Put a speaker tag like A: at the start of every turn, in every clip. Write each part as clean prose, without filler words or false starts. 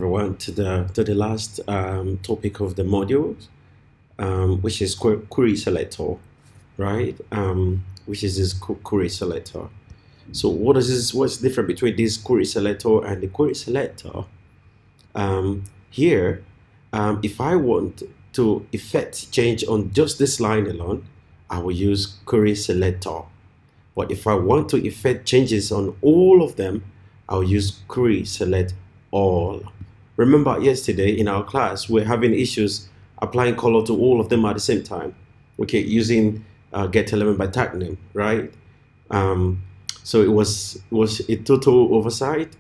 A: everyone to the last topic of the module, which is query selector, right? Which is this query selector. So what's different between this query selector and the query selector? Here, if I want to effect change on just this line alone, I will use query selector. But if I want to effect changes on all of them, I'll use query select all. Remember yesterday in our class, we're having issues applying color to all of them at the same time. Okay, using getElementByTagName, right? So it was a total oversight.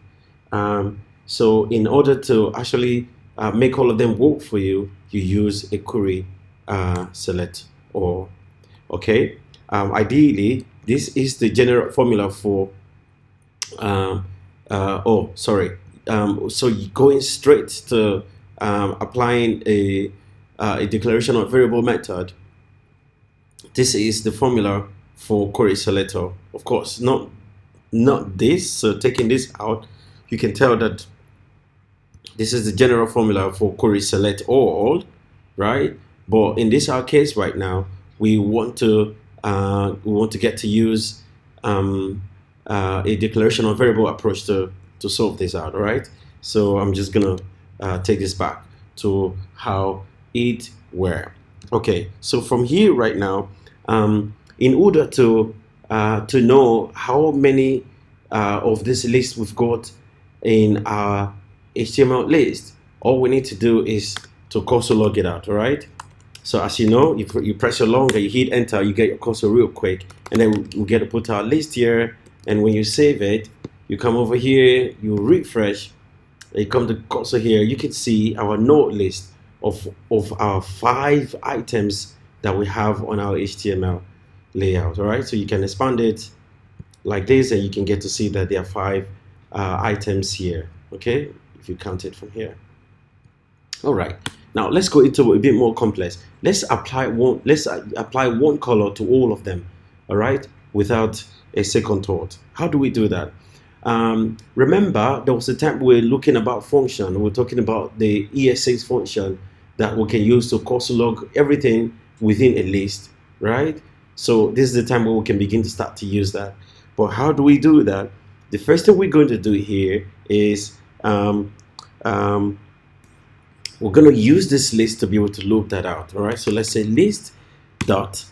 A: So in order to actually make all of them work for you, you use a query select all. Okay, ideally this is the general formula for so going straight to applying a declaration of variable method. This is the formula for query selector. Of course, not this. So taking this out, you can tell that this is the general formula for query select all, right? But in this our case right now, we want to get to use a declaration of variable approach to solve this out, right? So I'm just gonna take this back to how it were. Okay, so from here right now, in order to know how many of this list we've got in our HTML list, all we need to do is to cursor log it out, all right? So as you know, if you press your long and you hit enter, you get your cursor real quick, and then we get to put our list here. And when you save it, you come over here, you refresh, you come to cursor here, you can see our node list of our 5 items that we have on our HTML layout. All right, so you can expand it like this, and you can get to see that there are 5 items here. Okay, if you count it from here. All right, now let's go into a bit more complex. Let's apply one color to all of them. All right, without a second thought. How do we do that? Remember, there was a time we were looking about function. We're talking about the ES6 function that we can use to cursor log everything within a list, right? So this is the time where we can begin to start to use that. But how do we do that? The first thing we're going to do here is we're going to use this list to be able to loop that out. All right, so let's say list dot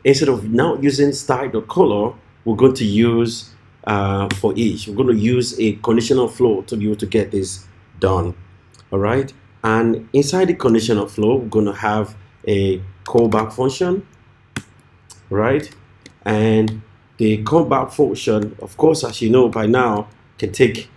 A: instead of now using style.color, we're going to use for each. We're going to use a conditional flow to be able to get this done. All right, and inside the conditional flow, we're going to have a callback function, right? And the callback function, of course, as you know by now, can take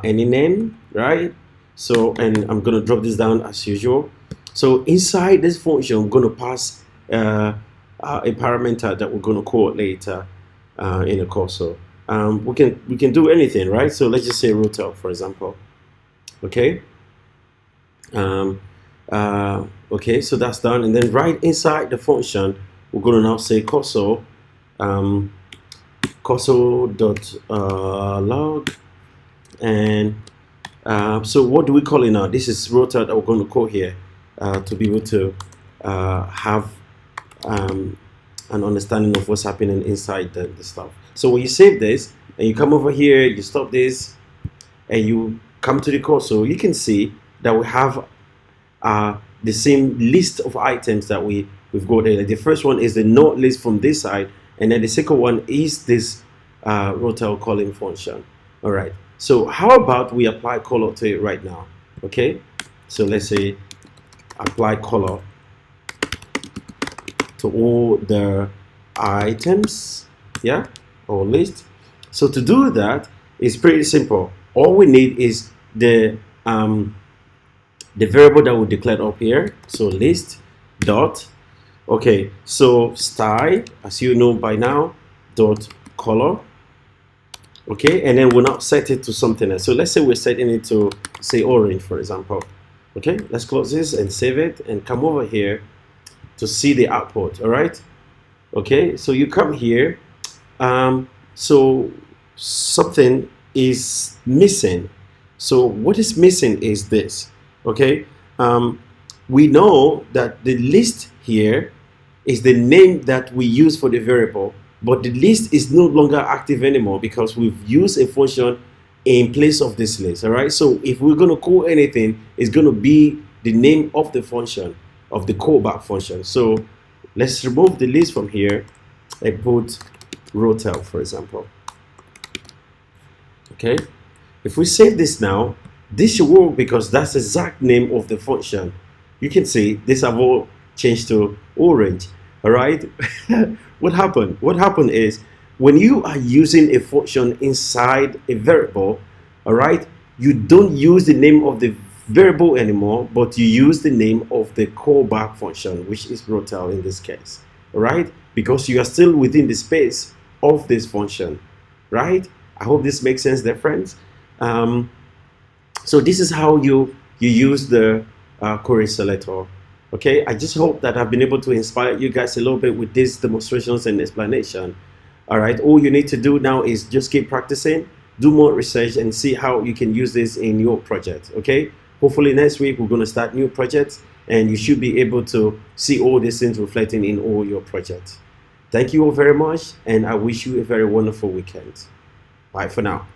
A: any name, right? So, and I'm going to drop this down as usual. So inside this function, I'm going to pass a parameter that we're going to call later in the course. So we can do anything, right? So let's just say rotel, for example. Okay. Okay, so that's done, and then right inside the function, we're going to now say cursor log, and so what do we call it now? This is rotel that we're going to call here to be able to have an understanding of what's happening inside the stuff. So when you save this and you come over here, you stop this and you come to the cursor, you can see that we have the same list of items that we've got there. The first one is the node list from this side, and then the second one is this rotel calling function. All right, so how about we apply color to it right now? Okay, so let's say apply color to all the items, yeah, or list. So to do that, it's pretty simple. All we need is the variable that we declared up here. So list dot, okay, so style, as you know by now, dot color. Okay, and then we'll now set it to something else. So let's say we're setting it to, say, orange, for example. Okay, let's close this and save it and come over here to see the output. All right, okay, so you come here, so something is missing. So what is missing is this. Okay, we know that the list here is the name that we use for the variable, but the list is no longer active anymore because we've used a function in place of this list. All right, so if we're going to call anything, it's going to be the name of the function, of the callback function. So let's remove the list from here and put rotel, for example. Okay, if we save this now, this should work because that's the exact name of the function. You can see this have all changed to orange. All right. What happened? What happened is when you are using a function inside a variable, all right, you don't use the name of the variable anymore, but you use the name of the callback function, which is rotel in this case. All right, because you are still within the space of this function, right? I hope this makes sense there, friends. So this is how you use the query selector. Okay, I just hope that I've been able to inspire you guys a little bit with these demonstrations and explanation. All right, all you need to do now is just keep practicing, do more research, and see how you can use this in your project. Okay, hopefully next week we're going to start new projects, and you should be able to see all these things reflecting in all your projects. Thank you all very much, and I wish you a very wonderful weekend. Bye for now.